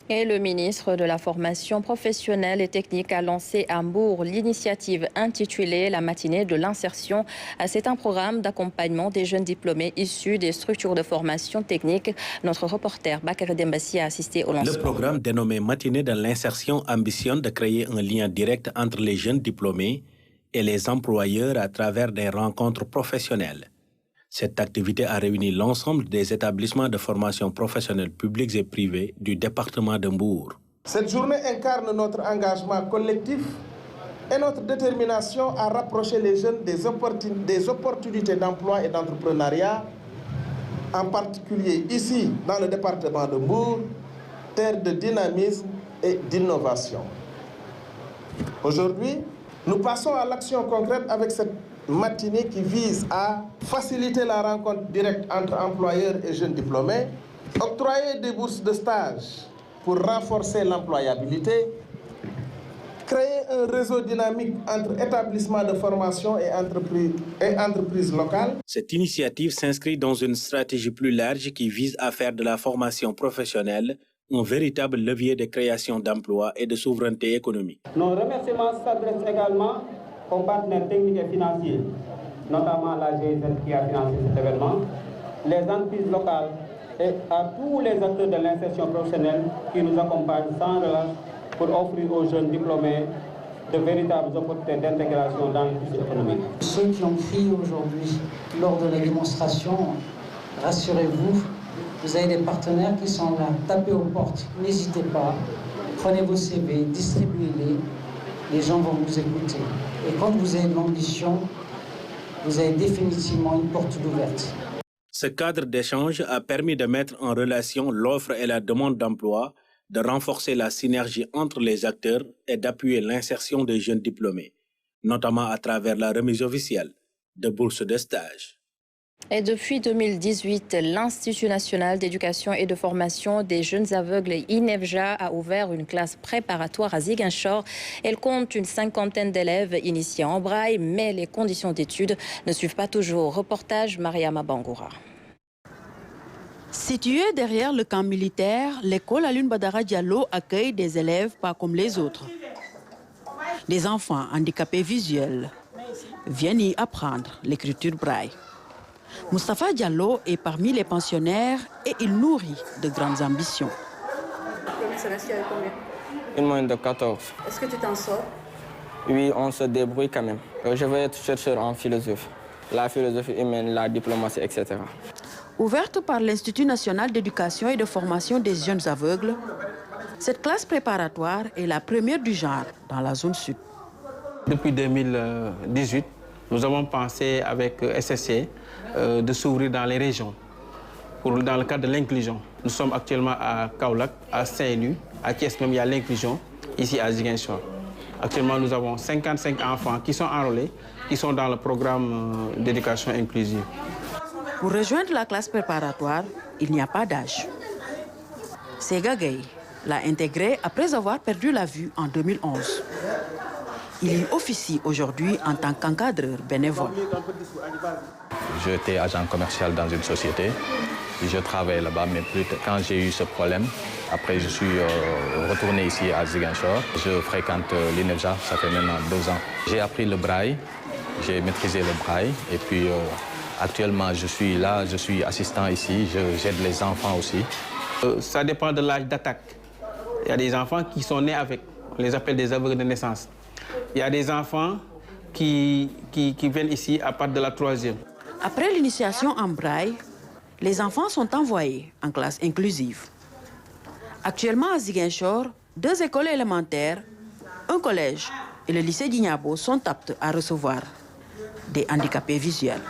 Et le ministre de la Formation professionnelle et technique a lancé à Mbour l'initiative intitulée La matinée de l'insertion. C'est un programme d'accompagnement des jeunes diplômés issus des structures de formation technique. Notre reporter Bakary Dembassi a assisté au lancement. Le programme dénommé Matinée de l'insertion ambitionne de créer un lien direct entre les jeunes diplômés et les employeurs à travers des rencontres professionnelles. Cette activité a réuni l'ensemble des établissements de formation professionnelle publics et privés du département de Mbour. Cette journée incarne notre engagement collectif et notre détermination à rapprocher les jeunes des opportunités d'emploi et d'entrepreneuriat, en particulier ici dans le département de Mbour, terre de dynamisme et d'innovation. Aujourd'hui, nous passons à l'action concrète avec cette matinée qui vise à faciliter la rencontre directe entre employeurs et jeunes diplômés, octroyer des bourses de stage pour renforcer l'employabilité, créer un réseau dynamique entre établissements de formation et entreprises locales. Cette initiative s'inscrit dans une stratégie plus large qui vise à faire de la formation professionnelle un véritable levier de création d'emplois et de souveraineté économique. Nos remerciements s'adressent également aux partenaires techniques et financiers, notamment la GIZ qui a financé cet événement, les entreprises locales et à tous les acteurs de l'insertion professionnelle qui nous accompagnent sans relâche pour offrir aux jeunes diplômés de véritables opportunités d'intégration dans le tissu économique. Ceux qui ont crié aujourd'hui lors de la démonstration, rassurez-vous, vous avez des partenaires qui sont là, tapez aux portes, n'hésitez pas, prenez vos CV, distribuez-les, les gens vont vous écouter. Et quand vous avez de l'ambition, vous avez définitivement une porte ouverte. Ce cadre d'échange a permis de mettre en relation l'offre et la demande d'emploi, de renforcer la synergie entre les acteurs et d'appuyer l'insertion des jeunes diplômés, notamment à travers la remise officielle de bourses de stage. Et depuis 2018, l'Institut national d'éducation et de formation des jeunes aveugles, INEFJA, a ouvert une classe préparatoire à Ziguinchor. Elle compte une 50aine d'élèves initiés en braille, mais les conditions d'études ne suivent pas toujours. Reportage Mariama Bangoura. Située derrière le camp militaire, l'école Alioune Badara Diallo accueille des élèves pas comme les autres. Des enfants handicapés visuels viennent y apprendre l'écriture braille. Moustapha Diallo est parmi les pensionnaires et il nourrit de grandes ambitions. Une moyenne de 14. Est-ce que tu t'en sors? Oui, on se débrouille quand même. Je veux être chercheur en philosophie, la philosophie humaine, la diplomatie, etc. Ouverte par l'Institut national d'éducation et de formation des jeunes aveugles, cette classe préparatoire est la première du genre dans la zone sud. Depuis 2018, nous avons pensé avec SSC de s'ouvrir dans les régions, dans le cadre de l'inclusion. Nous sommes actuellement à Kaolack, à Saint-Louis, à Thiès même il y a l'inclusion, ici à Ziguinchor. Actuellement, nous avons 55 enfants qui sont enrôlés, qui sont dans le programme d'éducation inclusive. Pour rejoindre la classe préparatoire, il n'y a pas d'âge. Sega Gueye l'a intégré après avoir perdu la vue en 2011. Il y officie aujourd'hui en tant qu'encadreur bénévole. J'étais agent commercial dans une société. Je travaillais là-bas, mais quand j'ai eu ce problème, après je suis retourné ici à Ziguinchor. Je fréquente l'INEFJA, ça fait maintenant 2 ans. J'ai appris le braille, j'ai maîtrisé le braille et puis actuellement je suis là, je suis assistant ici, j'aide les enfants aussi. Ça dépend de l'âge d'attaque. Il y a des enfants qui sont nés avec, on les appelle des aveugles de naissance. Il y a des enfants qui viennent ici à partir de la 3e. Après l'initiation en braille, les enfants sont envoyés en classe inclusive. Actuellement à Ziguinchor, 2 écoles élémentaires, un collège et le lycée d'Ignabo sont aptes à recevoir des handicapés visuels.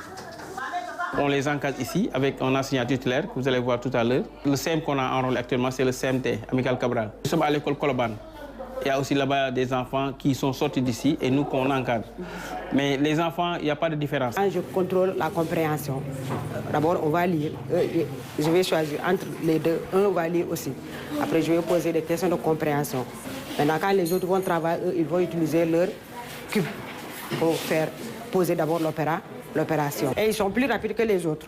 On les encadre ici avec un enseignant tutélaire que vous allez voir tout à l'heure. Le CM qu'on a enrôlé actuellement, c'est le CMT, Amical Cabral. Nous sommes à l'école Koloban. Il y a aussi là-bas des enfants qui sont sortis d'ici et nous qu'on encadre. Mais les enfants, il n'y a pas de différence. Je contrôle la compréhension. D'abord, on va lire. Je vais choisir entre les deux. Un va lire aussi. Après, je vais poser des questions de compréhension. Maintenant, quand les autres vont travailler, eux, ils vont utiliser leur cube pour faire poser d'abord l'opération. Et ils sont plus rapides que les autres.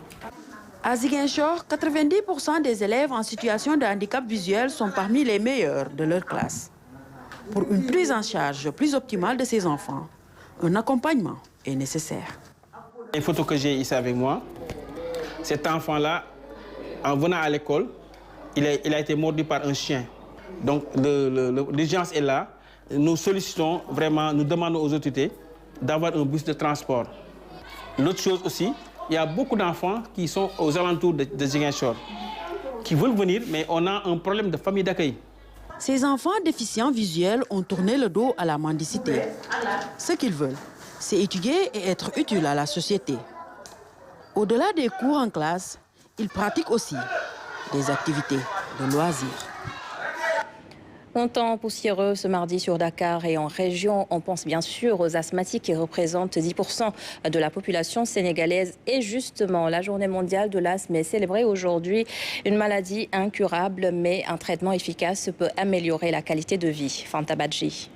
À Ziguinchor, 90% des élèves en situation de handicap visuel sont parmi les meilleurs de leur classe. Pour une prise en charge plus optimale de ces enfants, un accompagnement est nécessaire. Les photos que j'ai ici avec moi, cet enfant-là, en venant à l'école, il a été mordu par un chien. Donc l'urgence est là. Nous sollicitons vraiment, nous demandons aux autorités d'avoir un bus de transport. L'autre chose aussi, il y a beaucoup d'enfants qui sont aux alentours de Ziguinchor, qui veulent venir, mais on a un problème de famille d'accueil. Ces enfants déficients visuels ont tourné le dos à la mendicité. Ce qu'ils veulent, c'est étudier et être utiles à la société. Au-delà des cours en classe, ils pratiquent aussi des activités de loisirs. Un temps poussiéreux ce mardi sur Dakar et en région. On pense bien sûr aux asthmatiques qui représentent 10% de la population sénégalaise. Et justement, la journée mondiale de l'asthme est célébrée aujourd'hui. Une maladie incurable, mais un traitement efficace peut améliorer la qualité de vie. Fanta Badji.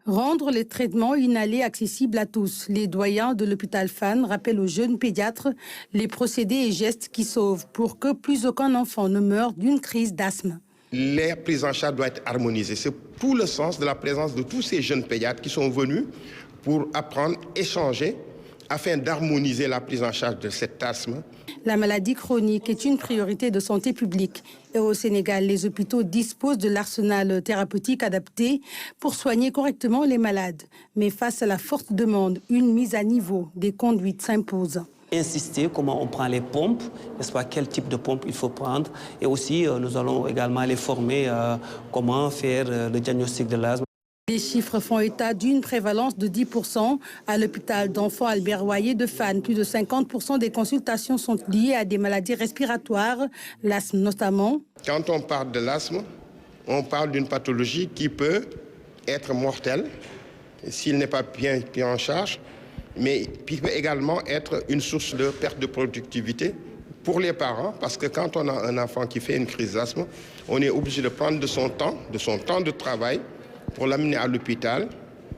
Rendre les traitements inhalés accessibles à tous. Les doyens de l'hôpital Fann rappellent aux jeunes pédiatres les procédés et gestes qui sauvent pour que plus aucun enfant ne meure d'une crise d'asthme. Les prises en charge doivent être harmonisées. C'est tout le sens de la présence de tous ces jeunes pédiatres qui sont venus pour apprendre, échanger, afin d'harmoniser la prise en charge de cet asthme. La maladie chronique est une priorité de santé publique. Et au Sénégal, les hôpitaux disposent de l'arsenal thérapeutique adapté pour soigner correctement les malades. Mais face à la forte demande, une mise à niveau des conduites s'impose. Insister comment on prend les pompes, n'est-ce pas, quel type de pompe il faut prendre. Et aussi, nous allons également les former comment faire le diagnostic de l'asthme. Les chiffres font état d'une prévalence de 10%. À l'hôpital d'enfants Albert Royer de Fann, plus de 50% des consultations sont liées à des maladies respiratoires, l'asthme notamment. Quand on parle de l'asthme, on parle d'une pathologie qui peut être mortelle s'il n'est pas bien pris en charge, mais qui peut également être une source de perte de productivité pour les parents, parce que quand on a un enfant qui fait une crise d'asthme, on est obligé de prendre de son temps de travail, pour l'amener à l'hôpital.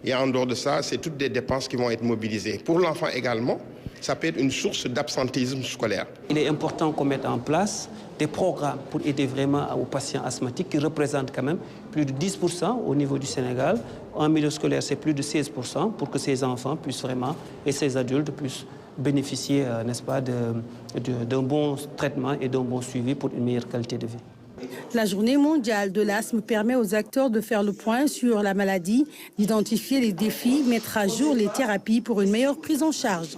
Et en dehors de ça, c'est toutes des dépenses qui vont être mobilisées. Pour l'enfant également, ça peut être une source d'absentéisme scolaire. Il est important qu'on mette en place des programmes pour aider vraiment aux patients asthmatiques qui représentent quand même plus de 10% au niveau du Sénégal. En milieu scolaire, c'est plus de 16% pour que ces enfants puissent vraiment, et ces adultes puissent bénéficier, n'est-ce pas, d'un bon traitement et d'un bon suivi pour une meilleure qualité de vie. La journée mondiale de l'asthme permet aux acteurs de faire le point sur la maladie, d'identifier les défis, mettre à jour les thérapies pour une meilleure prise en charge.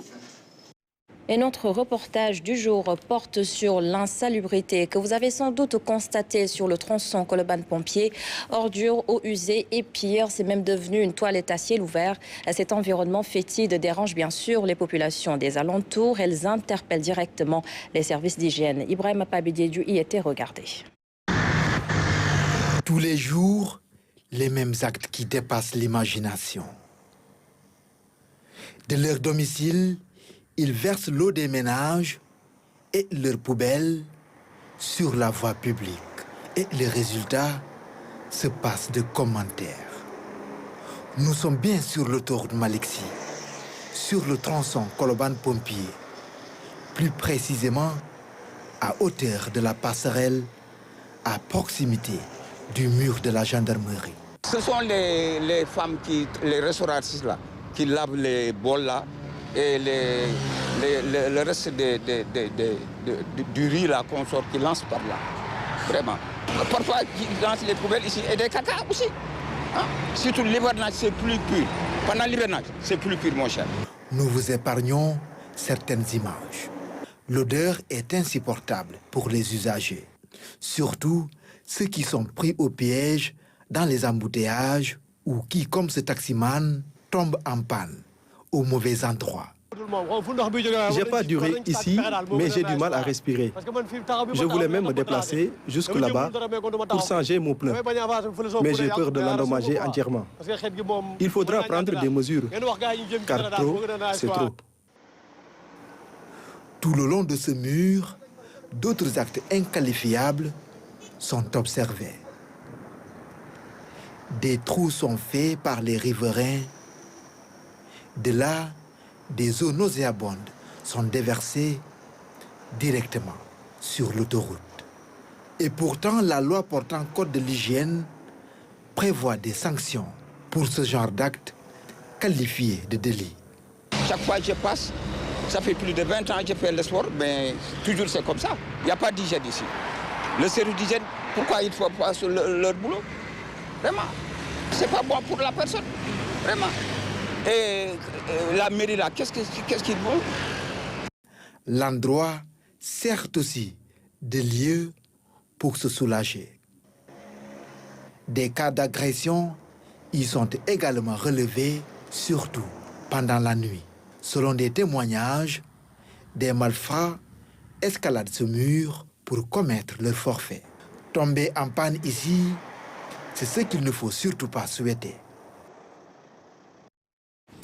Et notre reportage du jour porte sur l'insalubrité que vous avez sans doute constaté sur le tronçon Colobane-Pompier. Ordures, eau usée et pire, c'est même devenu une toilette à ciel ouvert. Cet environnement fétide dérange bien sûr les populations des alentours. Elles interpellent directement les services d'hygiène. Ibrahim Pabidiédiou y était regardé. Tous les jours, les mêmes actes qui dépassent l'imagination. De leur domicile, ils versent l'eau des ménages et leurs poubelles sur la voie publique. Et les résultats se passent de commentaires. Nous sommes bien sur l'autoroute Malixi, sur le tronçon Colobane-Pompier, plus précisément à hauteur de la passerelle, à proximité du mur de la gendarmerie. Ce sont les femmes, les restauratrices là, qui lavent les bols là et le reste du riz là qu'on sort, qui lance par là. Vraiment. Parfois, ils lancent les poubelles ici et des caca aussi. Hein? Surtout l'hivernage, c'est plus pur. Pendant l'hivernage, c'est plus pur, mon cher. Nous vous épargnons certaines images. L'odeur est insupportable pour les usagers, surtout ceux qui sont pris au piège dans les embouteillages ou qui, comme ce taximan, tombent en panne au mauvais endroit. J'ai pas duré ici, mais j'ai du mal à respirer. Je voulais même me déplacer jusque là-bas pour changer mon pneu. Mais j'ai peur de l'endommager entièrement. Il faudra prendre des mesures, car trop, c'est trop. Tout le long de ce mur, d'autres actes inqualifiables sont observés. Des trous sont faits par les riverains. De là, des eaux nauséabondes sont déversées directement sur l'autoroute. Et pourtant, la loi portant code de l'hygiène prévoit des sanctions pour ce genre d'actes qualifiés de délit. Chaque fois que je passe, ça fait plus de 20 ans que je fais le sport, mais toujours c'est comme ça. Il n'y a pas d'hygiène ici. Le service d'hygiène, pourquoi ils ne font pas leur boulot? Vraiment. C'est pas bon pour la personne. Vraiment. Et la mairie là, qu'est-ce qu'ils font? L'endroit sert aussi de lieu pour se soulager. Des cas d'agression y sont également relevés, surtout pendant la nuit. Selon des témoignages, des malfrats escaladent ce mur pour commettre leur forfait. Tomber en panne ici, c'est ce qu'il ne faut surtout pas souhaiter.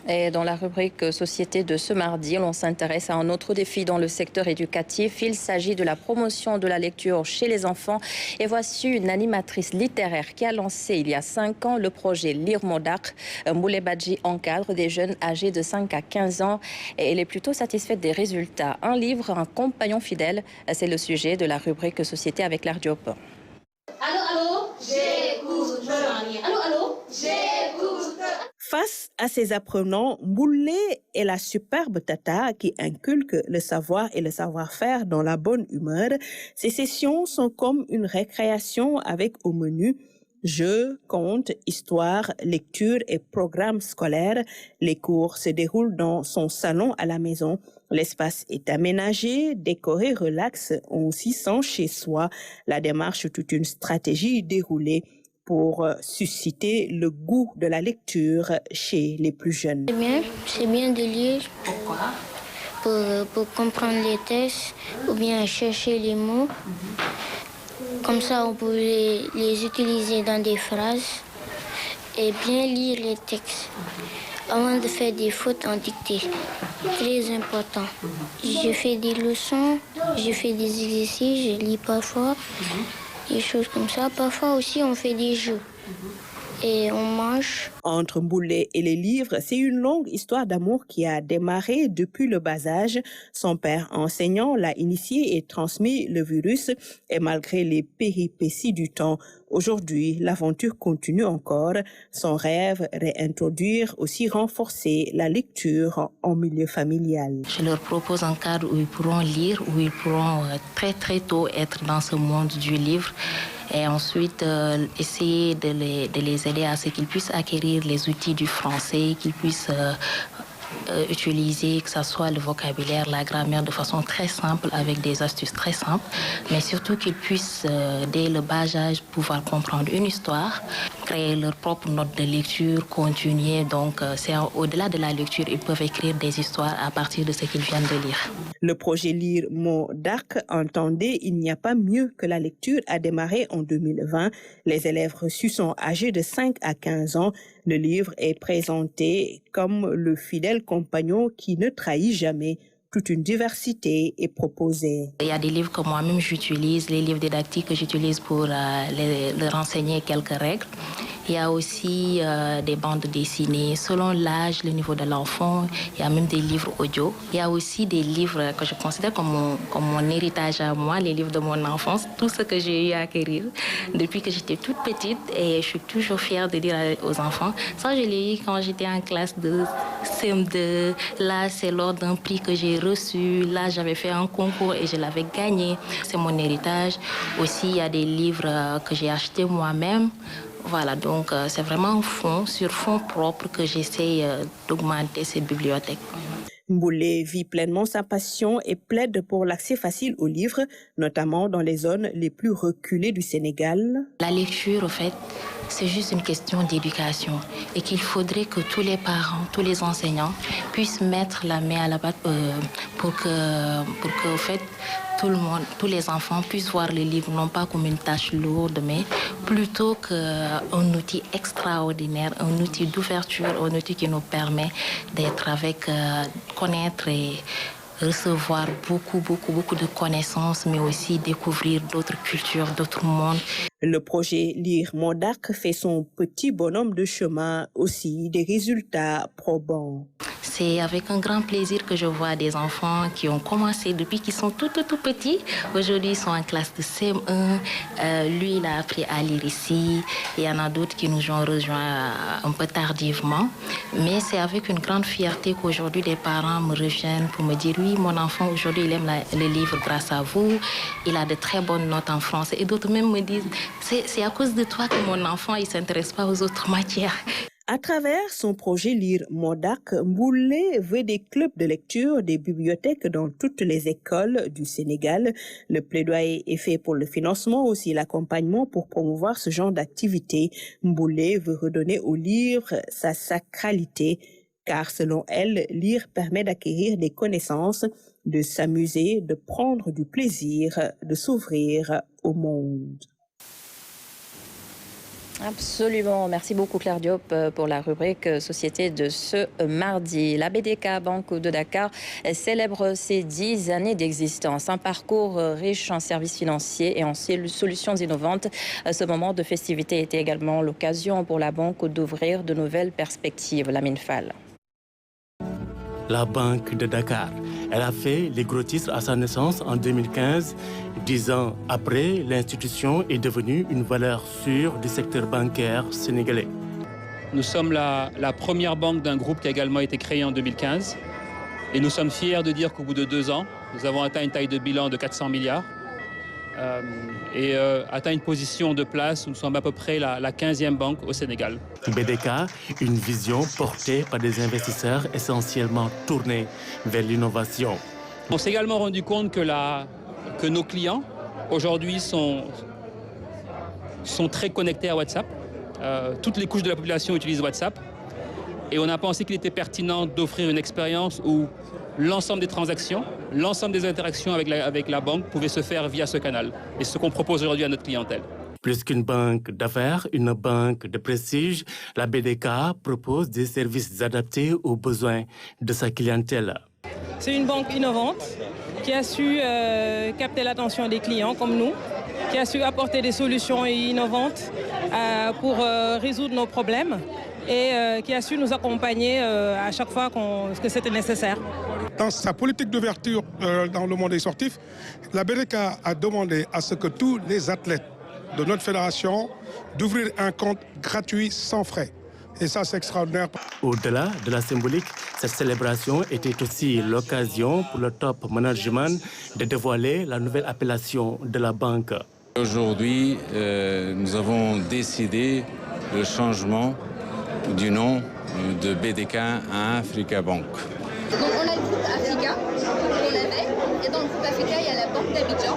Et dans la rubrique Société de ce mardi, l'on s'intéresse à un autre défi dans le secteur éducatif. Il s'agit de la promotion de la lecture chez les enfants. Et voici une animatrice littéraire qui a lancé il y a 5 ans le projet Lire Modak. Moulé Badji encadre des jeunes âgés de 5 à 15 ans et elle est plutôt satisfaite des résultats. Un livre, un compagnon fidèle, c'est le sujet de la rubrique Société avec Claire Diop. Allô, j'écoute. Allô, j'écoute. Face à ces apprenants, Mboulé est la superbe tata qui inculque le savoir et le savoir-faire dans la bonne humeur. Ces sessions sont comme une récréation avec au menu jeux, contes, histoires, lecture et programmes scolaires. Les cours se déroulent dans son salon à la maison. L'espace est aménagé, décoré, relax, on s'y sent chez soi. La démarche, toute une stratégie déroulée pour susciter le goût de la lecture chez les plus jeunes. C'est bien de lire. Pourquoi? Pour comprendre les textes ou bien chercher les mots. Comme ça, on peut les utiliser dans des phrases et bien lire les textes avant de faire des fautes en dictée. Très important. Je fais des leçons, je fais des exercices, je lis parfois. Des choses comme ça. Parfois aussi, on fait des jeux et on mange. Entre Mboulé et les livres, c'est une longue histoire d'amour qui a démarré depuis le bas âge. Son père enseignant l'a initié et transmis le virus. Et malgré les péripéties du temps, aujourd'hui, l'aventure continue encore. Son rêve, réintroduire, aussi renforcer la lecture en milieu familial. Je leur propose un cadre où ils pourront lire, où ils pourront très très tôt être dans ce monde du livre. Et ensuite, essayer de les aider à ce qu'ils puissent acquérir les outils du français, qu'ils puissent utiliser, que ce soit le vocabulaire, la grammaire de façon très simple, avec des astuces très simples, mais surtout qu'ils puissent, dès le bas âge, pouvoir comprendre une histoire, créer leur propre note de lecture, continuer. Donc, c'est au-delà de la lecture, ils peuvent écrire des histoires à partir de ce qu'ils viennent de lire. Le projet Lire Modak, entendez, il n'y a pas mieux que la lecture, a démarré en 2020. Les élèves reçus sont âgés de 5 à 15 ans. Le livre est présenté comme le fidèle compagnon qui ne trahit jamais. Toute une diversité est proposée. Il y a des livres que moi-même j'utilise, les livres didactiques que j'utilise pour leur enseigner quelques règles. Il y a aussi des bandes dessinées selon l'âge, le niveau de l'enfant. Il y a même des livres audio. Il y a aussi des livres que je considère comme mon héritage à moi, les livres de mon enfance, tout ce que j'ai eu à acquérir depuis que j'étais toute petite. Et je suis toujours fière de dire aux enfants, ça je l'ai eu quand j'étais en classe de CM2. Là, c'est lors d'un prix que j'ai reçu. Là, j'avais fait un concours et je l'avais gagné. C'est mon héritage. Aussi, il y a des livres que j'ai achetés moi-même. Voilà, donc c'est vraiment sur fonds propres que j'essaie d'augmenter ces bibliothèques. Mboulé vit pleinement sa passion et plaide pour l'accès facile aux livres, notamment dans les zones les plus reculées du Sénégal. La lecture, en fait, c'est juste une question d'éducation et qu'il faudrait que tous les parents, tous les enseignants puissent mettre la main à la pâte pour que, en fait, tout le monde, tous les enfants puissent voir le livre non pas comme une tâche lourde, mais plutôt qu'un outil extraordinaire, un outil d'ouverture, un outil qui nous permet d'être avec, connaître et recevoir beaucoup de connaissances, mais aussi découvrir d'autres cultures, d'autres mondes. Le projet Lire Modak fait son petit bonhomme de chemin, aussi des résultats probants. C'est avec un grand plaisir que je vois des enfants qui ont commencé depuis qu'ils sont tout petits. Aujourd'hui, ils sont en classe de CM1. Lui, il a appris à lire ici. Il y en a d'autres qui nous ont rejoints un peu tardivement. Mais c'est avec une grande fierté qu'aujourd'hui, des parents me reviennent pour me dire « Oui, mon enfant, aujourd'hui, il aime le livre grâce à vous. Il a de très bonnes notes en français. » Et d'autres même me disent « C'est à cause de toi que mon enfant, il ne s'intéresse pas aux autres matières. » À travers son projet Lire Modak, Mboulé veut des clubs de lecture, des bibliothèques dans toutes les écoles du Sénégal. Le plaidoyer est fait pour le financement, aussi l'accompagnement pour promouvoir ce genre d'activité. Mboulé veut redonner au livre sa sacralité, car selon elle, lire permet d'acquérir des connaissances, de s'amuser, de prendre du plaisir, de s'ouvrir au monde. Absolument. Merci beaucoup Claire Diop pour la rubrique Société de ce mardi. La BDK Banque de Dakar célèbre ses 10 années d'existence. Un parcours riche en services financiers et en solutions innovantes. Ce moment de festivité était également l'occasion pour la banque d'ouvrir de nouvelles perspectives. Lamine Fall. La Banque de Dakar. Elle a fait les gros titres à sa naissance en 2015. 10 ans après, l'institution est devenue une valeur sûre du secteur bancaire sénégalais. Nous sommes la première banque d'un groupe qui a également été créé en 2015. Et nous sommes fiers de dire qu'au bout de 2 ans, nous avons atteint une taille de bilan de 400 milliards. Et atteint une position de place où nous sommes à peu près la 15e banque au Sénégal. BDK, une vision portée par des investisseurs essentiellement tournés vers l'innovation. On s'est également rendu compte que nos clients aujourd'hui sont très connectés à WhatsApp. Toutes les couches de la population utilisent WhatsApp. Et on a pensé qu'il était pertinent d'offrir une expérience où l'ensemble des transactions, l'ensemble des interactions avec la banque pouvaient se faire via ce canal. Et ce qu'on propose aujourd'hui à notre clientèle. Plus qu'une banque d'affaires, une banque de prestige, la BDK propose des services adaptés aux besoins de sa clientèle. C'est une banque innovante qui a su capter l'attention des clients comme nous, qui a su apporter des solutions innovantes pour résoudre nos problèmes et qui a su nous accompagner à chaque fois que c'était nécessaire. Dans sa politique d'ouverture dans le monde des sportifs, la BDK a demandé à ce que tous les athlètes de notre fédération d'ouvrir un compte gratuit sans frais. Et ça, c'est extraordinaire. Au-delà de la symbolique, cette célébration était aussi l'occasion pour le top management de dévoiler la nouvelle appellation de la banque. Aujourd'hui, nous avons décidé le changement du nom de BDK à Africa Bank. Donc on a le groupe Africa qu'on avait, et dans le groupe Africa il y a la banque d'Abidjan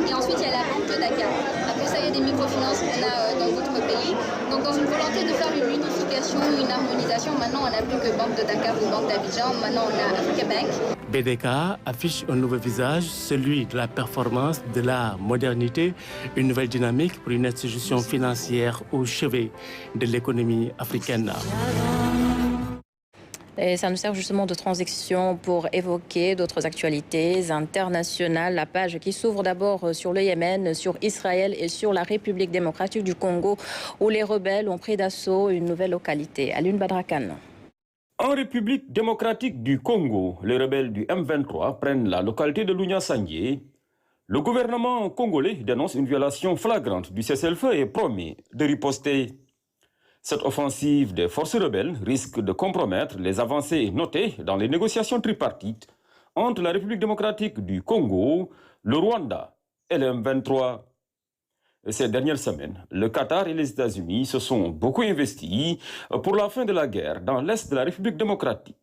et ensuite il y a la banque de Dakar. Après ça il y a des microfinances qu'on a dans d'autres pays. Donc dans une volonté de faire une unification, une harmonisation, maintenant on n'a plus que banque de Dakar ou banque d'Abidjan, maintenant on a Africa Bank. BDK affiche un nouveau visage, celui de la performance, de la modernité, une nouvelle dynamique pour une institution financière au chevet de l'économie africaine. Et ça nous sert justement de transition pour évoquer d'autres actualités internationales. La page qui s'ouvre d'abord sur le Yémen, sur Israël et sur la République démocratique du Congo, où les rebelles ont pris d'assaut une nouvelle localité. Alioune Badara Kane. En République démocratique du Congo, les rebelles du M23 prennent la localité de Lunya-Sandié. Le gouvernement congolais dénonce une violation flagrante du cessez-le-feu et promet de riposter. Cette offensive des forces rebelles risque de compromettre les avancées notées dans les négociations tripartites entre la République démocratique du Congo, le Rwanda et le M23. Ces dernières semaines, le Qatar et les États-Unis se sont beaucoup investis pour la fin de la guerre dans l'est de la République démocratique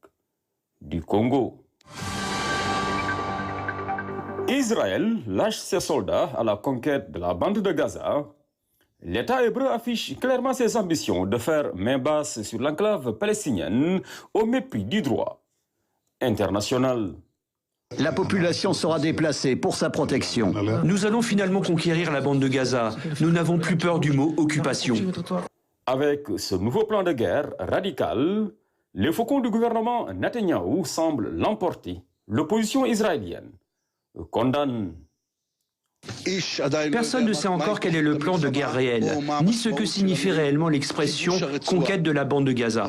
du Congo. Israël lâche ses soldats à la conquête de la bande de Gaza. L'État hébreu affiche clairement ses ambitions de faire main basse sur l'enclave palestinienne au mépris du droit international. La population sera déplacée pour sa protection. Nous allons finalement conquérir la bande de Gaza. Nous n'avons plus peur du mot occupation. Avec ce nouveau plan de guerre radical, les faucons du gouvernement Netanyahou semblent l'emporter. L'opposition israélienne condamne. Personne ne sait encore quel est le plan de guerre réel, ni ce que signifie réellement l'expression « conquête de la bande de Gaza ».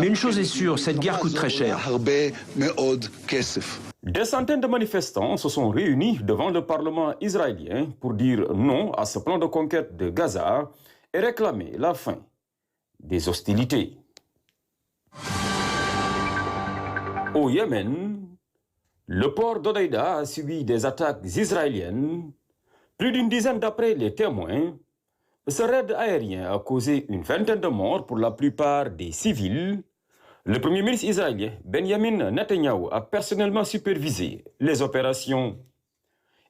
Mais une chose est sûre, cette guerre coûte très cher. Des centaines de manifestants se sont réunis devant le Parlement israélien pour dire non à ce plan de conquête de Gaza et réclamer la fin des hostilités. Au Yémen, le port d'Hodeïda a subi des attaques israéliennes. Plus d'une dizaine d'après les témoins, ce raid aérien a causé une vingtaine de morts, pour la plupart des civils. Le premier ministre israélien, Benjamin Netanyahou, a personnellement supervisé les opérations.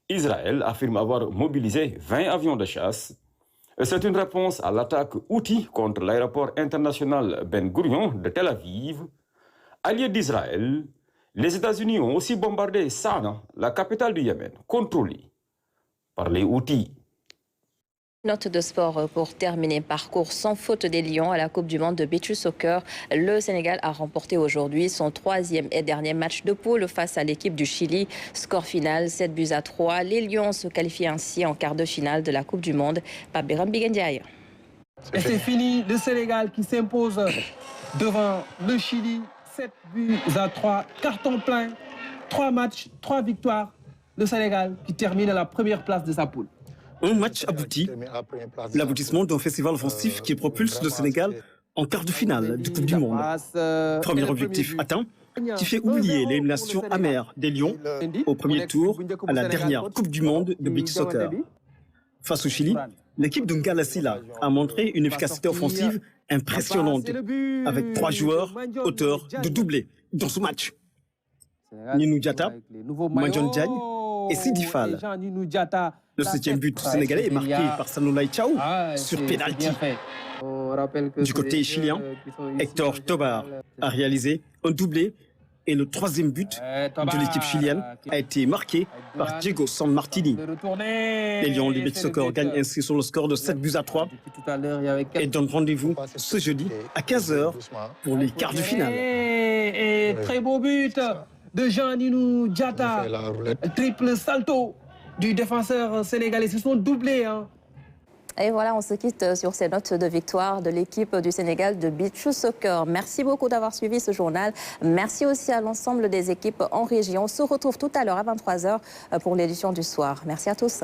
Israël affirme avoir mobilisé 20 avions de chasse. C'est une réponse à l'attaque Houthi contre l'aéroport international Ben Gurion de Tel Aviv. Alliés d'Israël, les États-Unis ont aussi bombardé Sanaa, la capitale du Yémen, contrôlée par les Houthis. Note de sport pour terminer. Parcours sans faute des Lions à la Coupe du Monde de Beach Soccer. Le Sénégal a remporté aujourd'hui son 3e et dernier match de poule face à l'équipe du Chili. Score final 7-3. Les Lions se qualifient ainsi en quart de finale de la Coupe du Monde. Pape Biram Bigendiaye. Et c'est fini. Le Sénégal qui s'impose devant le Chili. 7-3. Carton plein. 3 matchs, 3 victoires. Le Sénégal qui termine à la première place de sa poule. Un match abouti, l'aboutissement d'un festival offensif qui propulse le Sénégal en quart de finale de Coupe du Monde. Premier objectif atteint, qui fait oublier l'élimination amère des Lions au premier tour à la dernière Coupe du Monde de beach soccer. Face au Chili, l'équipe de Ngalasila a montré une efficacité offensive impressionnante, avec 3 joueurs auteurs de doublés dans ce match. Ninou Diatta, Mandione Diagne et Sidi Fall. Le 7e but sénégalais est marqué par Sanoulaye Thiaw sur pénalty. Du côté chilien, Hector Tobar a réalisé un doublé et le 3e but de l'équipe chilienne a été marqué par Diego San Martini. Les Lions du beach soccer gagnent ainsi sur le score de 7-3 et donnent rendez-vous ce jeudi à 15h pour les quarts de finale. Et très beau but de Jean-Ninou Diatta, triple salto du défenseur sénégalais. Ce sont doublés. Et voilà, on se quitte sur ces notes de victoire de l'équipe du Sénégal de beach soccer. Merci beaucoup d'avoir suivi ce journal. Merci aussi à l'ensemble des équipes en région. On se retrouve tout à l'heure à 23h pour l'édition du soir. Merci à tous.